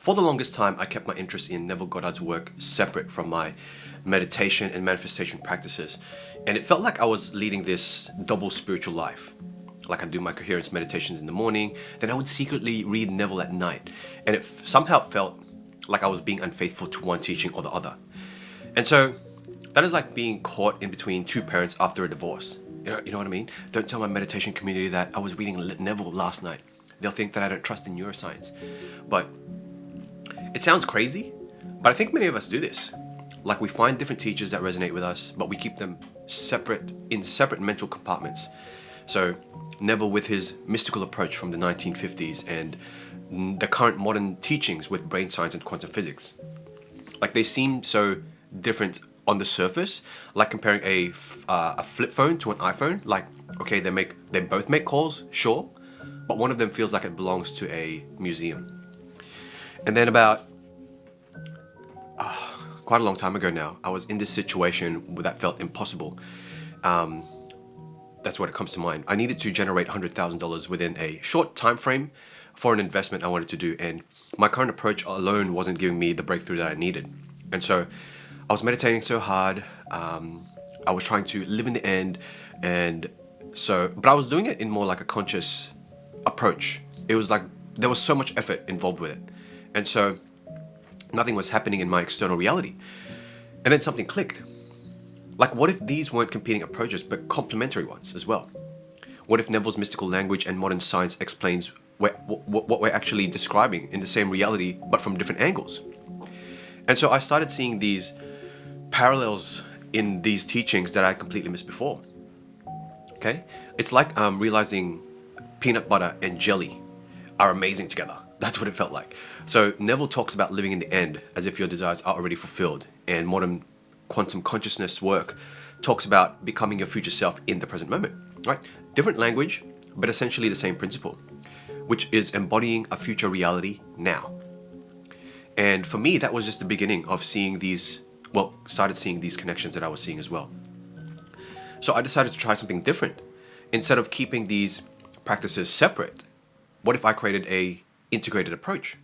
For the longest time, I kept my interest in Neville Goddard's work separate from my meditation and manifestation practices. And it felt like I was leading this double spiritual life. Like I'd do my coherence meditations in the morning, then I would secretly read Neville at night. And it somehow felt like I was being unfaithful to one teaching or the other. And so that is like being caught in between two parents after a divorce. You know what I mean? Don't tell my meditation community that I was reading Neville last night. They'll think that I don't trust in neuroscience. But it sounds crazy, but I think many of us do this. Like we find different teachers that resonate with us, but we keep them separate in separate mental compartments. So Neville with his mystical approach from the 1950s and the current modern teachings with brain science and quantum physics. Like they seem so different on the surface, like comparing a flip phone to an iPhone. Like, okay, they both make calls, sure, but one of them feels like it belongs to a museum. And then about quite a long time ago now, I was in this situation that felt impossible. That's what it comes to mind. I needed to generate $100,000 within a short time frame for an investment I wanted to do, and my current approach alone wasn't giving me the breakthrough that I needed. And so I was meditating so hard. I was trying to live in the end, but I was doing it in more like a conscious approach. It was like there was so much effort involved with it, and so nothing was happening in my external reality. And then something clicked. Like, what if these weren't competing approaches, but complementary ones as well? What if Neville's mystical language and modern science explains what we're actually describing in the same reality, but from different angles? And so I started seeing these parallels in these teachings that I completely missed before. Okay? It's like realizing peanut butter and jelly are amazing together. That's what it felt like. So Neville talks about living in the end as if your desires are already fulfilled, and modern quantum consciousness work talks about becoming your future self in the present moment, right? Different language, but essentially the same principle, which is embodying a future reality now. And for me, that was just the beginning of started seeing these connections that I was seeing as well. So I decided to try something different. Instead of keeping these practices separate, what if I created a integrated approach,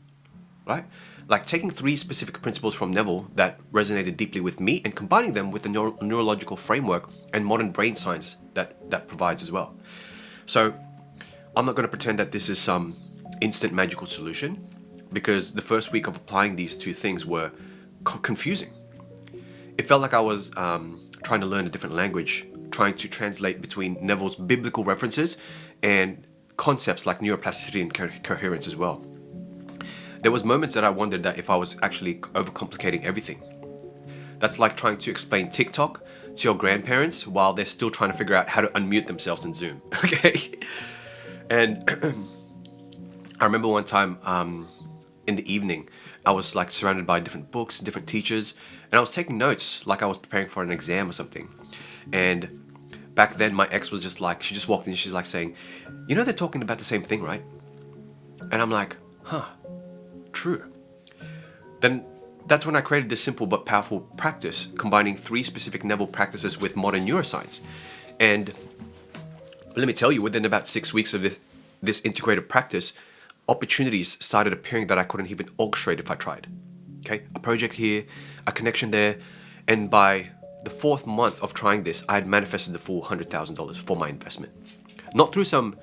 right? Like taking 3 specific principles from Neville that resonated deeply with me and combining them with the neurological framework and modern brain science that provides as well. So I'm not going to pretend that this is some instant magical solution, because the first week of applying these 2 things were confusing. It felt like I was trying to learn a different language, trying to translate between Neville's biblical references and concepts like neuroplasticity and coherence as well. There was moments that I wondered that if I was actually overcomplicating everything. That's like trying to explain TikTok to your grandparents while they're still trying to figure out how to unmute themselves in Zoom, okay? And I remember one time in the evening, I was like surrounded by different books, different teachers, and I was taking notes like I was preparing for an exam or something. And back then my ex was just like, she just walked in, she's like saying, you know they're talking about the same thing, right? And I'm like, huh, true. Then that's when I created this simple but powerful practice, combining 3 specific Neville practices with modern neuroscience. And let me tell you, within about 6 weeks of this integrated practice, opportunities started appearing that I couldn't even orchestrate if I tried. Okay, a project here, a connection there, and by the 4th month of trying this, I had manifested the full $100,000 for my investment. Not through some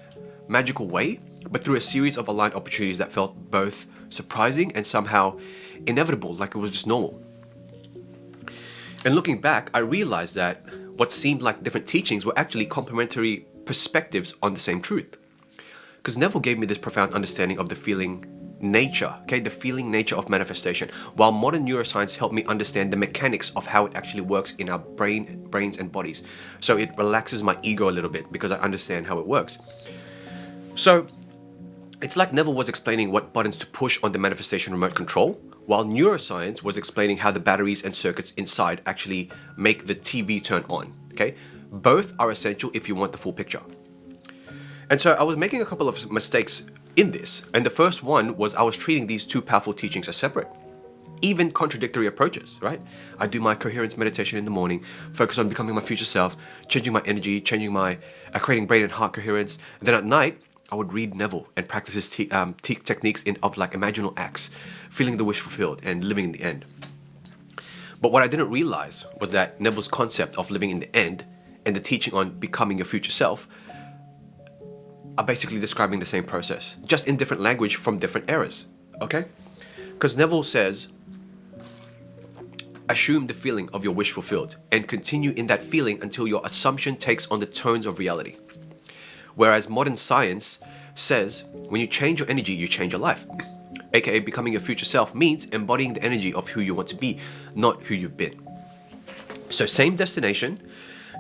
magical way, but through a series of aligned opportunities that felt both surprising and somehow inevitable, like it was just normal. And looking back, I realized that what seemed like different teachings were actually complementary perspectives on the same truth. Because Neville gave me this profound understanding of the feeling nature, okay, the feeling nature of manifestation, while modern neuroscience helped me understand the mechanics of how it actually works in our brains and bodies. So it relaxes my ego a little bit because I understand how it works. So it's like Neville was explaining what buttons to push on the manifestation remote control, while neuroscience was explaining how the batteries and circuits inside actually make the TV turn on, okay? Both are essential if you want the full picture. And so I was making a couple of mistakes in this, and the first one was I was treating these 2 powerful teachings as separate, even contradictory approaches, right? I do my coherence meditation in the morning, focus on becoming my future self, changing my energy, creating brain and heart coherence, and then at night, I would read Neville and practice his techniques of like imaginal acts, feeling the wish fulfilled and living in the end. But what I didn't realize was that Neville's concept of living in the end and the teaching on becoming your future self are basically describing the same process, just in different language from different eras, okay? Because Neville says, assume the feeling of your wish fulfilled and continue in that feeling until your assumption takes on the tones of reality. Whereas modern science says, when you change your energy, you change your life. AKA becoming your future self means embodying the energy of who you want to be, not who you've been. So same destination,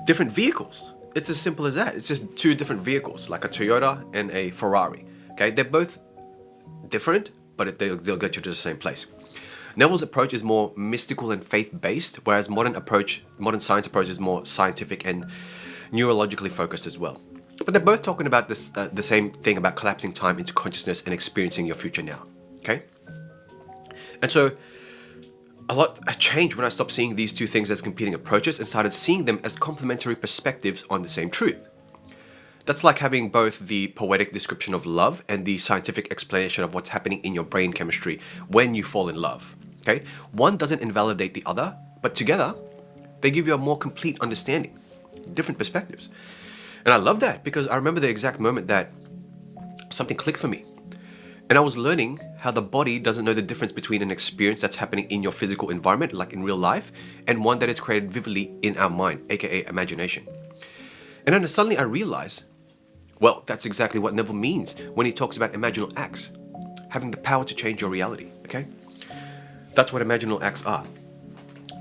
different vehicles. It's as simple as that. It's just two different vehicles, like a Toyota and a Ferrari. Okay, they're both different, but they'll get you to the same place. Neville's approach is more mystical and faith-based, whereas modern science approach is more scientific and neurologically focused as well. But they're both talking about this, the same thing about collapsing time into consciousness and experiencing your future now. Okay? And so a lot changed when I stopped seeing these two things as competing approaches and started seeing them as complementary perspectives on the same truth. That's like having both the poetic description of love and the scientific explanation of what's happening in your brain chemistry when you fall in love. Okay? One doesn't invalidate the other, but together they give you a more complete understanding, different perspectives. And I love that because I remember the exact moment that something clicked for me. And I was learning how the body doesn't know the difference between an experience that's happening in your physical environment, like in real life, and one that is created vividly in our mind, aka imagination. And then suddenly I realized, well, that's exactly what Neville means when he talks about imaginal acts, having the power to change your reality, okay? That's what imaginal acts are.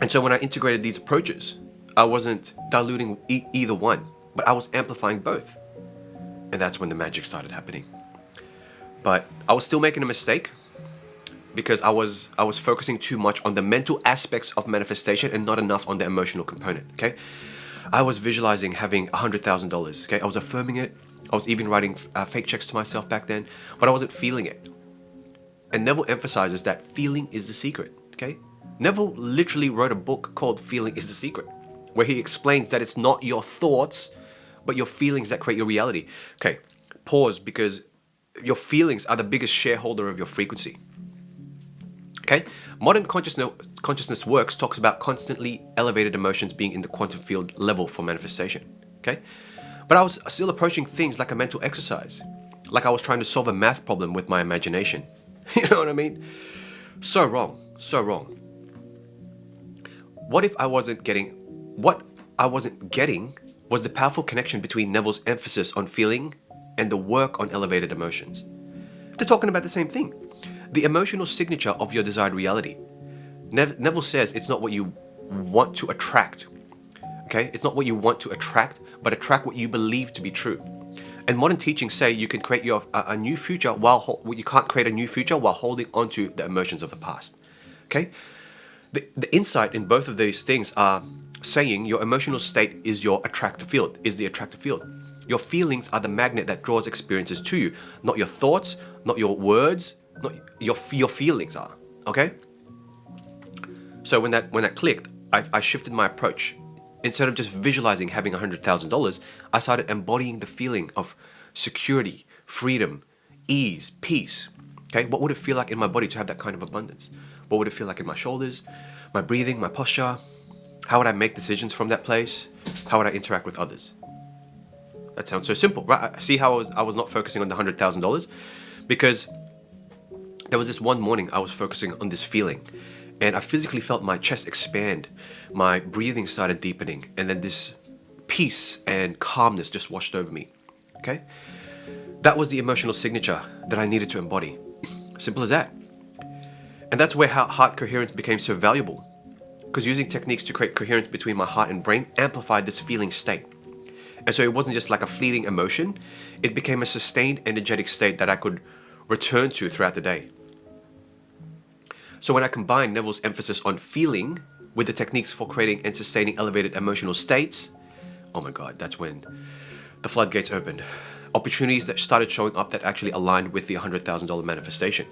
And so when I integrated these approaches, I wasn't diluting either one, but I was amplifying both. And that's when the magic started happening. But I was still making a mistake because I was focusing too much on the mental aspects of manifestation and not enough on the emotional component, okay? I was visualizing having $100,000, okay? I was affirming it. I was even writing fake checks to myself back then, but I wasn't feeling it. And Neville emphasizes that feeling is the secret, okay? Neville literally wrote a book called Feeling is the Secret, where he explains that it's not your thoughts, but your feelings that create your reality. Okay, pause, because your feelings are the biggest shareholder of your frequency. Okay, modern consciousness works talks about constantly elevated emotions being in the quantum field level for manifestation. Okay, but I was still approaching things like a mental exercise, like I was trying to solve a math problem with my imagination. You know what I mean? So wrong, so wrong. What I wasn't getting was the powerful connection between Neville's emphasis on feeling and the work on elevated emotions. They're talking about the same thing. The emotional signature of your desired reality. Neville says it's not what you want to attract. Okay? It's not what you want to attract, but attract what you believe to be true. And modern teachings say you can create a new future you can't create a new future while holding onto the emotions of the past. Okay? The insight in both of these things are saying your emotional state is the attractive field. Your feelings are the magnet that draws experiences to you, not your thoughts, not your words, not your feelings are, okay? So when that clicked, I shifted my approach. Instead of just visualizing having $100,000, I started embodying the feeling of security, freedom, ease, peace. Okay, what would it feel like in my body to have that kind of abundance? What would it feel like in my shoulders, my breathing, my posture? How would I make decisions from that place? How would I interact with others? That sounds so simple, right? See how I was not focusing on the $100,000 because there was this one morning I was focusing on this feeling, and I physically felt my chest expand, my breathing started deepening, and then this peace and calmness just washed over me. Okay, that was the emotional signature that I needed to embody. Simple as that. And that's where heart coherence became so valuable, because using techniques to create coherence between my heart and brain amplified this feeling state. And so it wasn't just like a fleeting emotion, it became a sustained energetic state that I could return to throughout the day. So when I combined Neville's emphasis on feeling with the techniques for creating and sustaining elevated emotional states, oh my God, that's when the floodgates opened. Opportunities that started showing up that actually aligned with the $100,000 manifestation.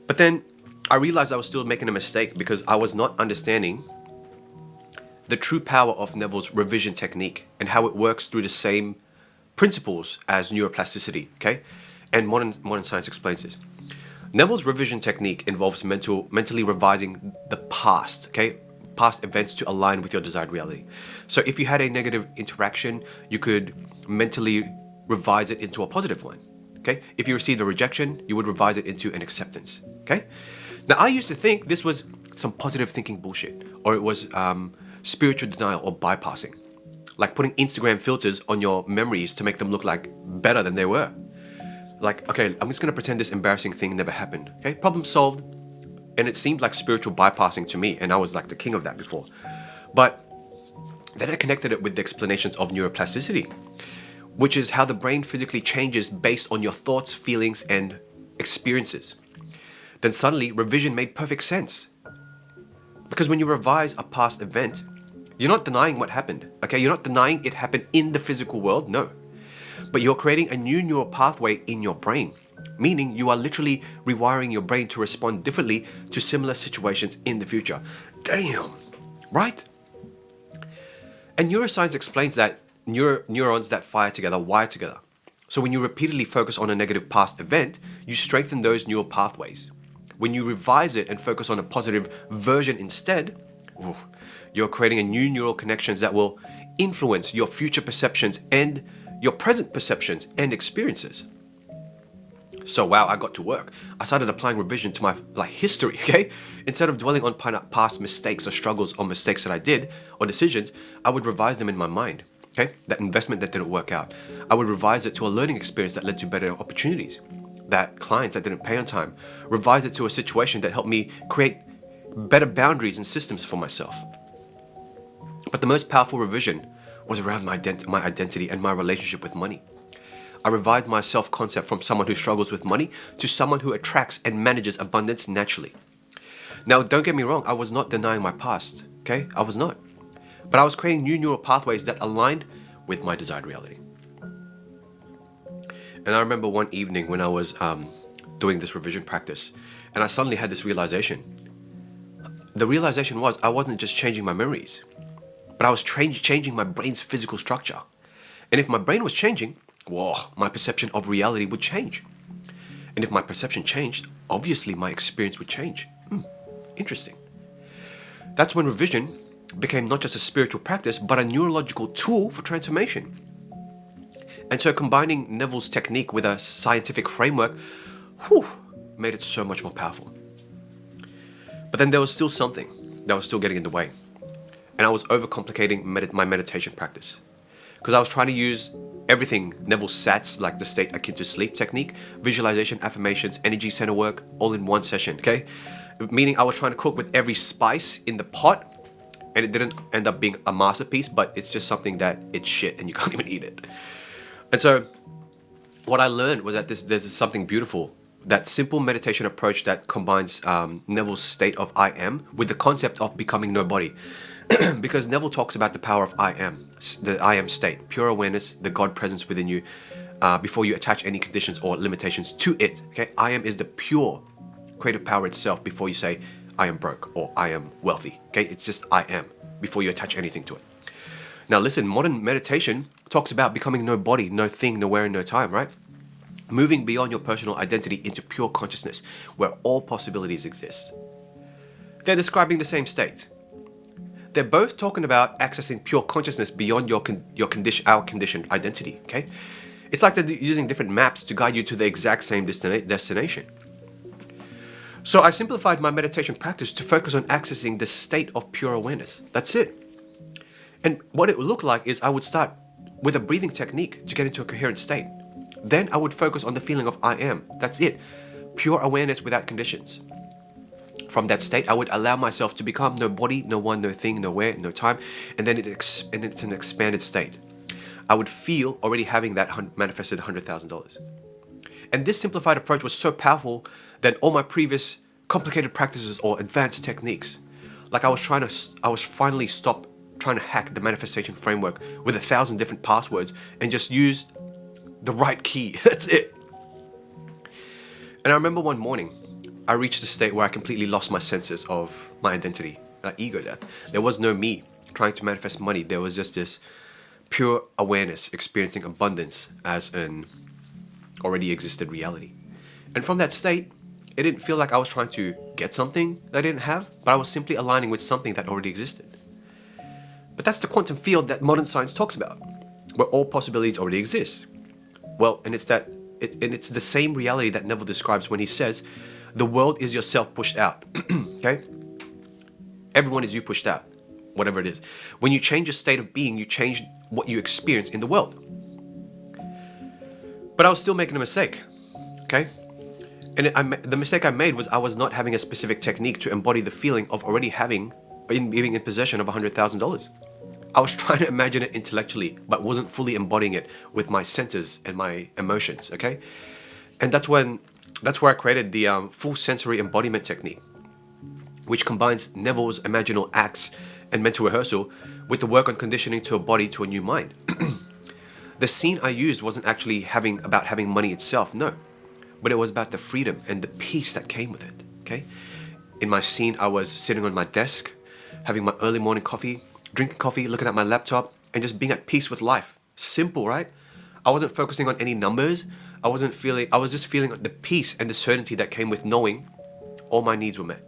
But then I realized I was still making a mistake because I was not understanding the true power of Neville's revision technique and how it works through the same principles as neuroplasticity, okay? And modern science explains this. Neville's revision technique involves mentally revising the past, okay? Past events to align with your desired reality. So if you had a negative interaction, you could mentally revise it into a positive one, okay? If you received a rejection, you would revise it into an acceptance, okay? Now, I used to think this was some positive thinking bullshit, or it was spiritual denial or bypassing. Like putting Instagram filters on your memories to make them look like better than they were. Like, okay, I'm just gonna pretend this embarrassing thing never happened. Okay, problem solved. And it seemed like spiritual bypassing to me, and I was like the king of that before. But then I connected it with the explanations of neuroplasticity, which is how the brain physically changes based on your thoughts, feelings, and experiences. Then suddenly, revision made perfect sense. Because when you revise a past event, you're not denying what happened, okay? You're not denying it happened in the physical world, no. But you're creating a new neural pathway in your brain, meaning you are literally rewiring your brain to respond differently to similar situations in the future. Damn, right? And neuroscience explains that neurons that fire together wire together. So when you repeatedly focus on a negative past event, you strengthen those neural pathways. When you revise it and focus on a positive version instead, you're creating a new neural connections that will influence your future perceptions and your present perceptions and experiences. So wow, I got to work. I started applying revision to my history, okay? Instead of dwelling on past mistakes or struggles or mistakes that I did or decisions, I would revise them in my mind, okay? That investment that didn't work out. I would revise it to a learning experience that led to better opportunities. That clients that didn't pay on time, revise it to a situation that helped me create better boundaries and systems for myself. But the most powerful revision was around my identity and my relationship with money. I revised my self-concept from someone who struggles with money to someone who attracts and manages abundance naturally. Now, don't get me wrong, I was not denying my past, okay? I was not. But I was creating new neural pathways that aligned with my desired reality. And I remember one evening when I was doing this revision practice, and I suddenly had this realization. The realization was I wasn't just changing my memories, but I was changing my brain's physical structure. And if my brain was changing, my perception of reality would change. And if my perception changed, obviously my experience would change. Interesting. That's when revision became not just a spiritual practice, but a neurological tool for transformation. And so combining Neville's technique with a scientific framework, made it so much more powerful. But then there was still something that was still getting in the way. And I was overcomplicating my meditation practice. Because I was trying to use everything Neville's SATs, like the state akin to sleep technique, visualization, affirmations, energy center work, all in one session, okay? Meaning I was trying to cook with every spice in the pot, and it didn't end up being a masterpiece, but it's just something that it's shit and you can't even eat it. And so what I learned was that there's something beautiful, that simple meditation approach that combines Neville's state of I am with the concept of becoming nobody. Because Neville talks about the power of I am, the I am state, pure awareness, the God presence within you, before you attach any conditions or limitations to it. Okay, I am is the pure creative power itself before you say I am broke or I am wealthy. Okay, it's just I am before you attach anything to it. Now listen, modern meditation talks about becoming no body, no thing, nowhere, and no time, right? Moving beyond your personal identity into pure consciousness, where all possibilities exist. They're describing the same state. They're both talking about accessing pure consciousness beyond our conditioned identity, okay? It's like they're using different maps to guide you to the exact same destination. So I simplified my meditation practice to focus on accessing the state of pure awareness. That's it. And what it would look like is I would start with a breathing technique to get into a coherent state. Then I would focus on the feeling of I am. That's it. Pure awareness without conditions. From that state, I would allow myself to become no body, no one, no thing, nowhere, no time, and then it's an expanded state. I would feel already having that manifested $100,000. And this simplified approach was so powerful that all my previous complicated practices or advanced techniques, like I was finally stop trying to hack the manifestation framework with 1,000 different passwords and just use the right key. That's it. And I remember one morning, I reached a state where I completely lost my senses of my identity, ego death. There was no me trying to manifest money. There was just this pure awareness, experiencing abundance as an already existed reality. And from that state, it didn't feel like I was trying to get something that I didn't have, but I was simply aligning with something that already existed. But that's the quantum field that modern science talks about, where all possibilities already exist. Well, and it's the same reality that Neville describes when he says, the world is yourself pushed out. Okay? Everyone is you pushed out, whatever it is. When you change your state of being, you change what you experience in the world. But I was still making a mistake. Okay? And the mistake I made was I was not having a specific technique to embody the feeling of already being in possession of $100,000. I was trying to imagine it intellectually, but wasn't fully embodying it with my senses and my emotions, okay? And that's where I created the full sensory embodiment technique, which combines Neville's imaginal acts and mental rehearsal with the work on conditioning to a body to a new mind. The scene I used wasn't actually about having money itself, no. But it was about the freedom and the peace that came with it, okay? In my scene, I was sitting on my desk, having my early morning coffee, drinking coffee, looking at my laptop, and just being at peace with life. Simple, right? I wasn't focusing on any numbers. I was just feeling the peace and the certainty that came with knowing all my needs were met.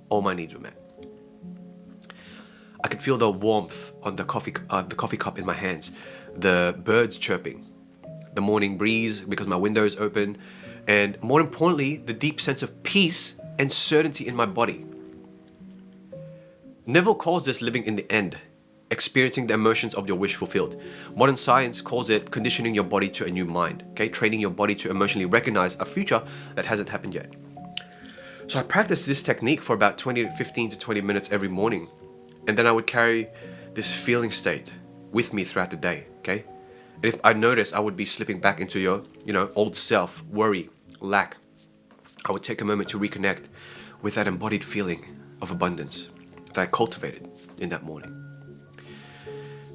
All my needs were met. I could feel the warmth on the coffee cup in my hands, the birds chirping, the morning breeze because my window is open, and more importantly, the deep sense of peace and certainty in my body. Neville calls this living in the end, experiencing the emotions of your wish fulfilled. Modern science calls it conditioning your body to a new mind, okay? Training your body to emotionally recognize a future that hasn't happened yet. So I practiced this technique for about 15 to 20 minutes every morning, and then I would carry this feeling state with me throughout the day, okay? And if I noticed I would be slipping back into your, old self, worry, lack, I would take a moment to reconnect with that embodied feeling of abundance that I cultivated in that morning.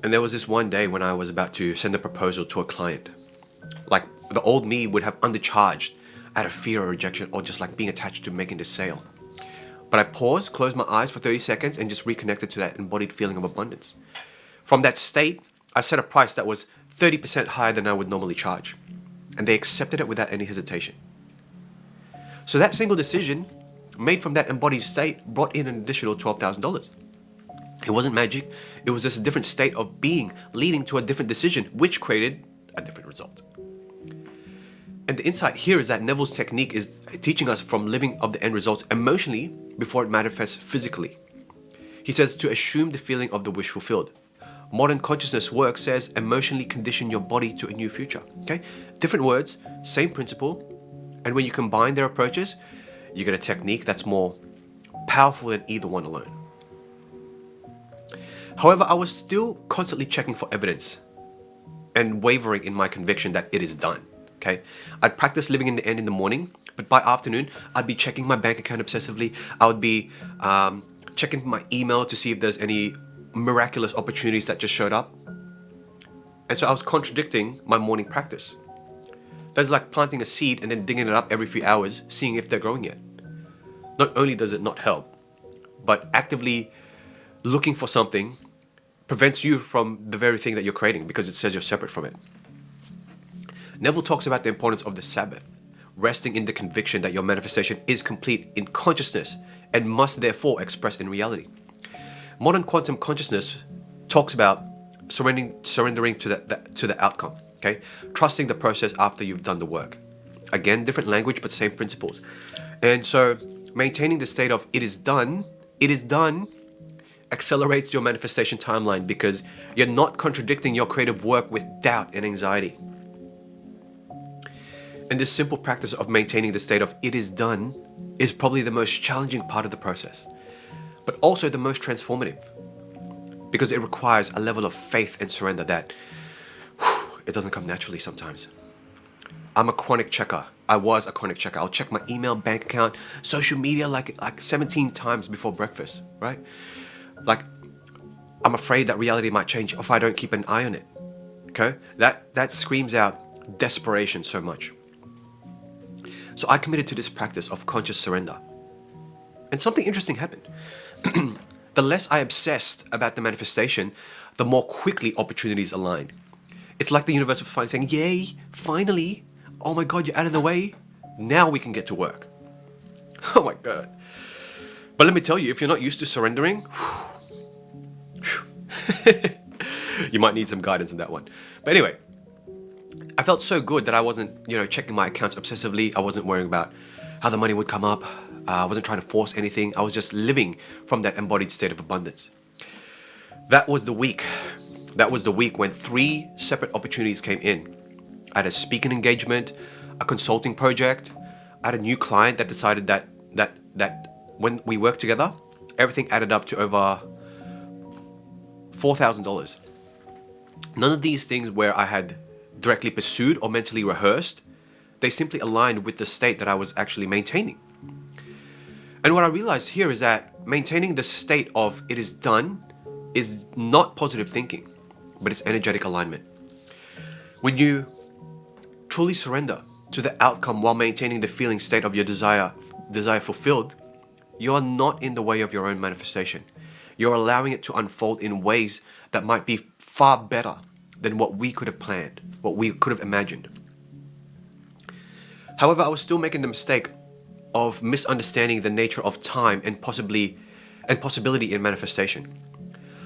And there was this one day when I was about to send a proposal to a client. Like, the old me would have undercharged out of fear or rejection or just like being attached to making this sale. But I paused, closed my eyes for 30 seconds and just reconnected to that embodied feeling of abundance. From that state, I set a price that was 30% higher than I would normally charge. And they accepted it without any hesitation. So that single decision, made from that embodied state, brought in an additional $12,000. It wasn't magic, it was just a different state of being, leading to a different decision, which created a different result. And the insight here is that Neville's technique is teaching us from living of the end results emotionally before it manifests physically. He says to assume the feeling of the wish fulfilled. Modern consciousness work says emotionally condition your body to a new future. Okay? Different words, same principle, and when you combine their approaches, you get a technique that's more powerful than either one alone. However, I was still constantly checking for evidence and wavering in my conviction that it is done. Okay? I'd practice living in the end in the morning, but by afternoon, I'd be checking my bank account obsessively. I would be checking my email to see if there's any miraculous opportunities that just showed up. And so I was contradicting my morning practice. That's like planting a seed and then digging it up every few hours, seeing if they're growing yet. Not only does it not help, but actively looking for something prevents you from the very thing that you're creating because it says you're separate from it. Neville talks about the importance of the Sabbath, resting in the conviction that your manifestation is complete in consciousness and must therefore express in reality. Modern quantum consciousness talks about surrendering to the outcome, okay? Trusting the process after you've done the work. Again, different language, but same principles. And so maintaining the state of it is done, accelerates your manifestation timeline because you're not contradicting your creative work with doubt and anxiety. And this simple practice of maintaining the state of it is done is probably the most challenging part of the process, but also the most transformative because it requires a level of faith and surrender that it doesn't come naturally sometimes. I'm a chronic checker. I was a chronic checker. I'll check my email, bank account, social media like 17 times before breakfast, right? Like, I'm afraid that reality might change if I don't keep an eye on it, okay? That screams out desperation so much. So I committed to this practice of conscious surrender. And something interesting happened. The less I obsessed about the manifestation, the more quickly opportunities aligned. It's like the universe was finally saying, yay, finally, oh my God, you're out of the way. Now we can get to work. Oh my God. But let me tell you, if you're not used to surrendering, you might need some guidance on that one. But anyway, I felt so good that I wasn't, checking my accounts obsessively. I wasn't worrying about how the money would come up. I wasn't trying to force anything. I was just living from that embodied state of abundance. That was the week. That was the week when 3 separate opportunities came in. I had a speaking engagement, a consulting project. I had a new client that decided that when we worked together, everything added up to over $4,000. None of these things where I had directly pursued or mentally rehearsed, they simply aligned with the state that I was actually maintaining. And what I realized here is that maintaining the state of it is done is not positive thinking, but it's energetic alignment. When you truly surrender to the outcome while maintaining the feeling state of your desire fulfilled, you are not in the way of your own manifestation. You're allowing it to unfold in ways that might be far better than what we could have planned, what we could have imagined. However, I was still making the mistake of misunderstanding the nature of time and possibility in manifestation.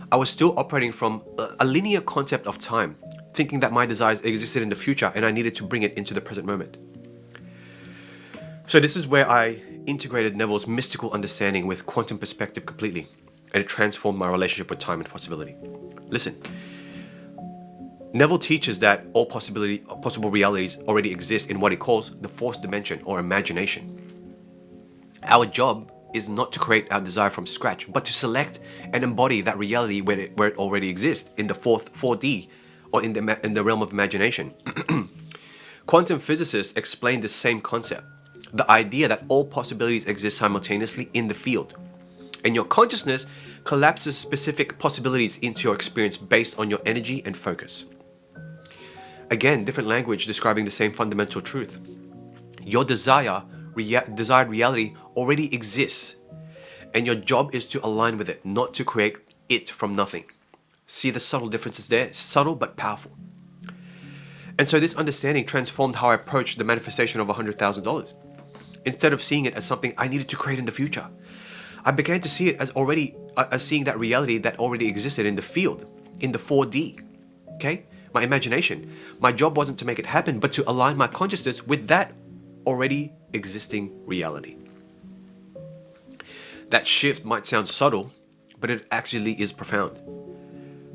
I was still operating from a linear concept of time, thinking that my desires existed in the future and I needed to bring it into the present moment. So this is where I integrated Neville's mystical understanding with quantum perspective completely, and it transformed my relationship with time and possibility. Listen, Neville teaches that all possible realities already exist in what he calls the fourth dimension or imagination. Our job is not to create our desire from scratch, but to select and embody that reality where it already exists in the 4D or in the realm of imagination. Quantum physicists explain the same concept, the idea that all possibilities exist simultaneously in the field. And your consciousness collapses specific possibilities into your experience based on your energy and focus. Again, different language describing the same fundamental truth. Your desired reality already exists, and your job is to align with it, not to create it from nothing. See the subtle differences there? Subtle but powerful. And so this understanding transformed how I approached the manifestation of $100,000. Instead of seeing it as something I needed to create in the future, I began to see it as seeing that reality that already existed in the field, in the 4D. Okay? My imagination. My job wasn't to make it happen, but to align my consciousness with that already existing reality. That shift might sound subtle, but it actually is profound.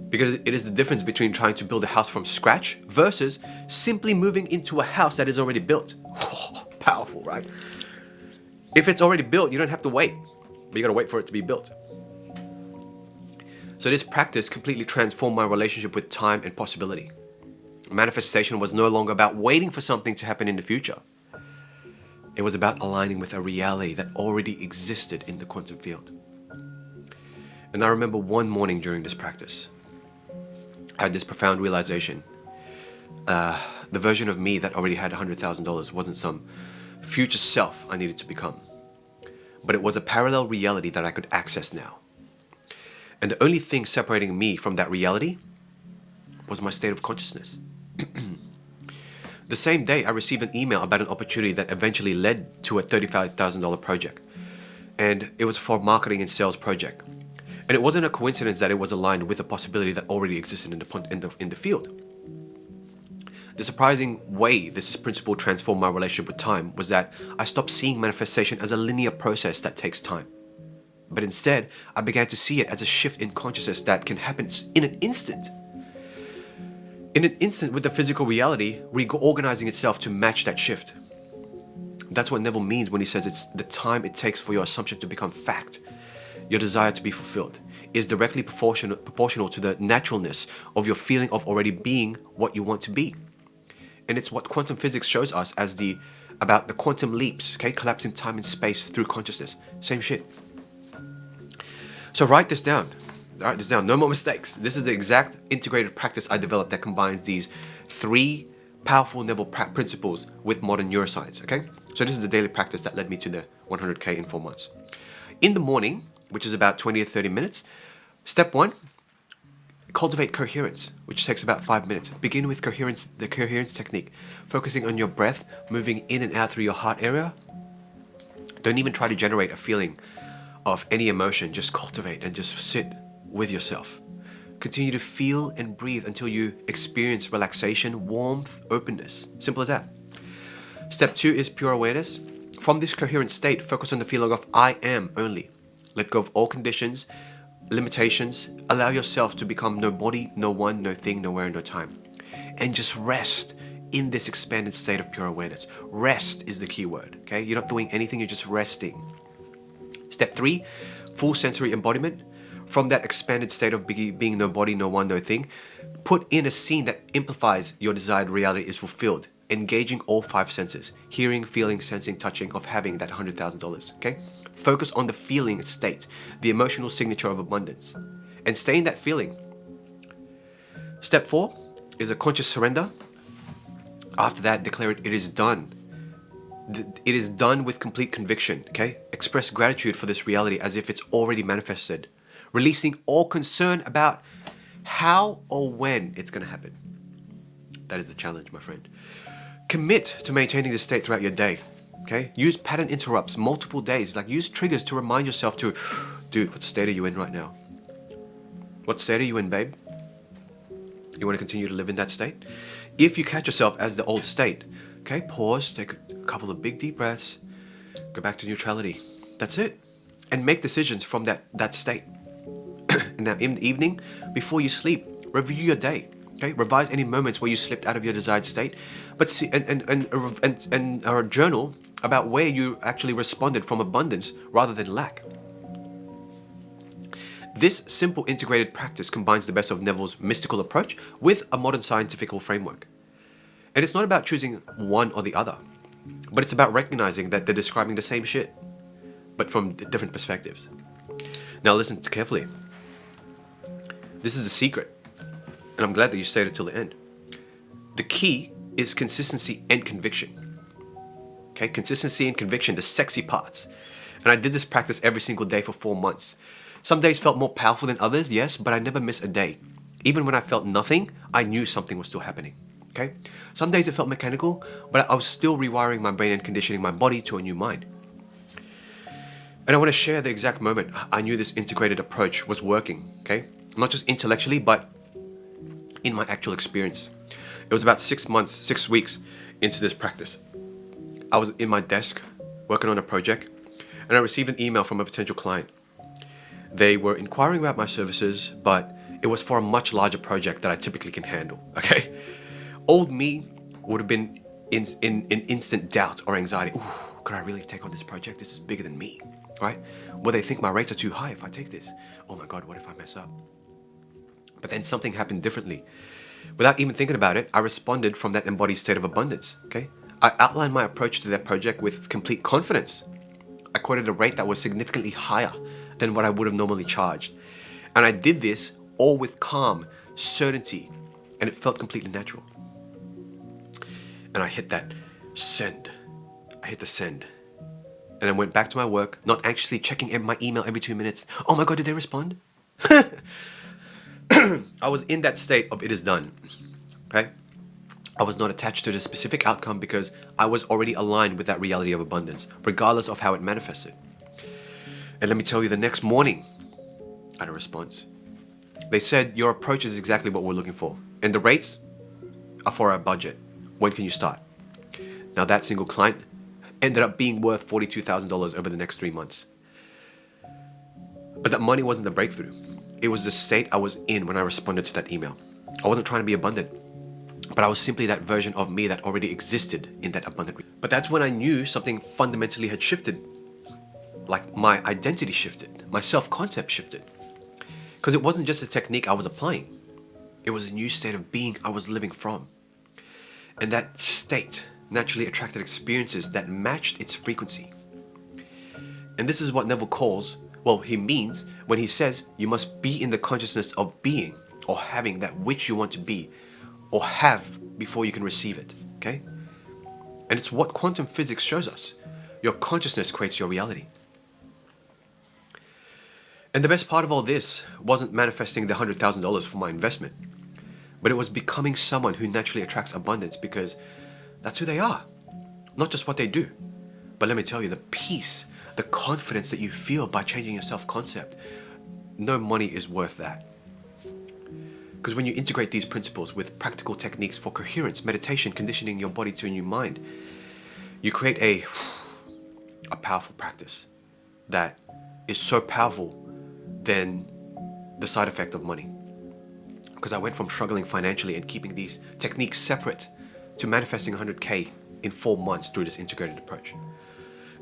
Because it is the difference between trying to build a house from scratch versus simply moving into a house that is already built. Powerful, right? If it's already built, you don't have to wait, but you gotta wait for it to be built. So this practice completely transformed my relationship with time and possibility. Manifestation was no longer about waiting for something to happen in the future. It was about aligning with a reality that already existed in the quantum field. And I remember one morning during this practice, I had this profound realization. The version of me that already had $100,000 wasn't some future self I needed to become, but it was a parallel reality that I could access now. And the only thing separating me from that reality was my state of consciousness. The same day, I received an email about an opportunity that eventually led to a $35,000 project. And it was for a marketing and sales project. And it wasn't a coincidence that it was aligned with a possibility that already existed in the field. The surprising way this principle transformed my relationship with time was that I stopped seeing manifestation as a linear process that takes time. But instead, I began to see it as a shift in consciousness that can happen in an instant. In an instant, with the physical reality reorganizing itself to match that shift. That's what Neville means when he says it's the time it takes for your assumption to become fact, your desire to be fulfilled, is directly proportional to the naturalness of your feeling of already being what you want to be. And it's what quantum physics shows us as about the quantum leaps, okay? Collapsing time and space through consciousness. Same shit. So write this down. Write this down. No more mistakes. This is the exact integrated practice I developed that combines these 3 powerful Neville principles with modern neuroscience, okay? So this is the daily practice that led me to the 100K in 4 months. In the morning, which is about 20 to 30 minutes. Step 1, cultivate coherence, which takes about 5 minutes. Begin with coherence, the coherence technique, focusing on your breath, moving in and out through your heart area. Don't even try to generate a feeling of any emotion. Just cultivate and just sit with yourself. Continue to feel and breathe until you experience relaxation, warmth, openness. Simple as that. Step 2 is pure awareness. From this coherent state, focus on the feeling of I am only. Let go of all conditions, limitations. Allow yourself to become no body, no one, no thing, nowhere, no time. And just rest in this expanded state of pure awareness. Rest is the key word, okay? You're not doing anything, you're just resting. Step 3, full sensory embodiment. From that expanded state of being no body, no one, no thing, put in a scene that amplifies your desired reality is fulfilled, engaging all 5 senses: hearing, feeling, sensing, touching, of having that $100,000, okay? Focus on the feeling state, the emotional signature of abundance, and stay in that feeling. Step 4 is a conscious surrender. After that, declare it is done. It is done with complete conviction, okay? Express gratitude for this reality as if it's already manifested, releasing all concern about how or when it's going to happen. That is the challenge, my friend. Commit to maintaining this state throughout your day, okay? Use pattern interrupts multiple days, like use triggers to remind yourself to, dude, what state are you in right now? What state are you in, babe? You want to continue to live in that state? If you catch yourself as the old state, okay, pause, take a couple of big deep breaths, go back to neutrality. That's it. And make decisions from that state. Now, in the evening, before you sleep, review your day. Okay, revise any moments where you slipped out of your desired state, but see and journal about where you actually responded from abundance rather than lack. This simple integrated practice combines the best of Neville's mystical approach with a modern scientific framework. And it's not about choosing one or the other, but it's about recognizing that they're describing the same shit, but from different perspectives. Now listen carefully. This is the secret, and I'm glad that you stayed until the end. The key is consistency and conviction. Okay, consistency and conviction, the sexy parts. And I did this practice every single day for 4 months. Some days felt more powerful than others, yes, but I never missed a day. Even when I felt nothing, I knew something was still happening. Okay? Some days it felt mechanical, but I was still rewiring my brain and conditioning my body to a new mind. And I want to share the exact moment I knew this integrated approach was working, okay? Not just intellectually, but in my actual experience. It was about 6 weeks into this practice. I was in my desk working on a project, and I received an email from a potential client. They were inquiring about my services, but it was for a much larger project that I typically can handle, okay? Old me would have been in instant doubt or anxiety. Ooh, could I really take on this project? This is bigger than me, right? Will they think my rates are too high if I take this? Oh my God, what if I mess up? But then something happened differently. Without even thinking about it, I responded from that embodied state of abundance, okay? I outlined my approach to that project with complete confidence. I quoted a rate that was significantly higher than what I would have normally charged. And I did this all with calm, certainty, and it felt completely natural. And I hit that send. I hit the send. And I went back to my work, not anxiously checking my email every 2 minutes. Oh my God, did they respond? I was in that state of it is done, okay? I was not attached to the specific outcome because I was already aligned with that reality of abundance, regardless of how it manifested. And let me tell you, the next morning, I had a response. They said, your approach is exactly what we're looking for. And the rates are for our budget. When can you start? Now that single client ended up being worth $42,000 over the next 3 months. But that money wasn't the breakthrough. It was the state I was in when I responded to that email. I wasn't trying to be abundant, but I was simply that version of me that already existed in that abundant. But that's when I knew something fundamentally had shifted. Like my identity shifted, my self-concept shifted. Because it wasn't just a technique I was applying. It was a new state of being I was living from. And that state naturally attracted experiences that matched its frequency. And this is what Neville calls, well, he means when he says you must be in the consciousness of being or having that which you want to be or have before you can receive it, okay? And it's what quantum physics shows us. Your consciousness creates your reality. And the best part of all this wasn't manifesting the $100,000 for my investment, but it was becoming someone who naturally attracts abundance because that's who they are, not just what they do. But let me tell you, the peace, the confidence that you feel by changing your self-concept, no money is worth that. Because when you integrate these principles with practical techniques for coherence, meditation, conditioning your body to a new mind, you create a powerful practice that is so powerful than the side effect of money. Because I went from struggling financially and keeping these techniques separate to manifesting 100K in 4 months through this integrated approach.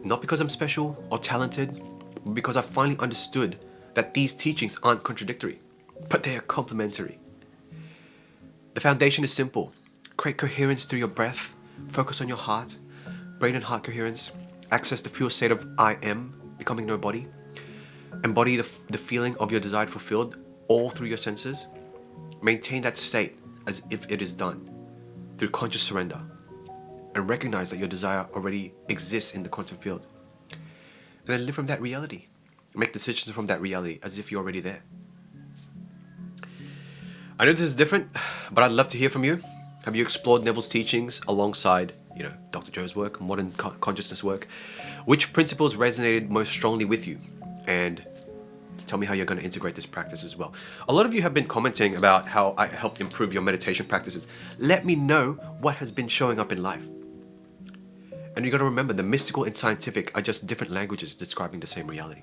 Not because I'm special or talented, but because I finally understood that these teachings aren't contradictory, but they are complementary. The foundation is simple. Create coherence through your breath, focus on your heart, brain and heart coherence, access the pure state of I am, becoming nobody, embody the feeling of your desire fulfilled all through your senses, maintain that state as if it is done through conscious surrender, and recognize that your desire already exists in the quantum field. And then live from that reality. Make decisions from that reality as if you're already there. I know this is different, but I'd love to hear from you. Have you explored Neville's teachings alongside, Dr. Joe's work, modern consciousness work? Which principles resonated most strongly with you? And tell me how you're going to integrate this practice as well. A lot of you have been commenting about how I helped improve your meditation practices. Let me know what has been showing up in life. And you got to remember, the mystical and scientific are just different languages describing the same reality.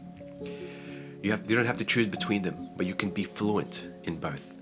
You don't have to choose between them, but you can be fluent in both.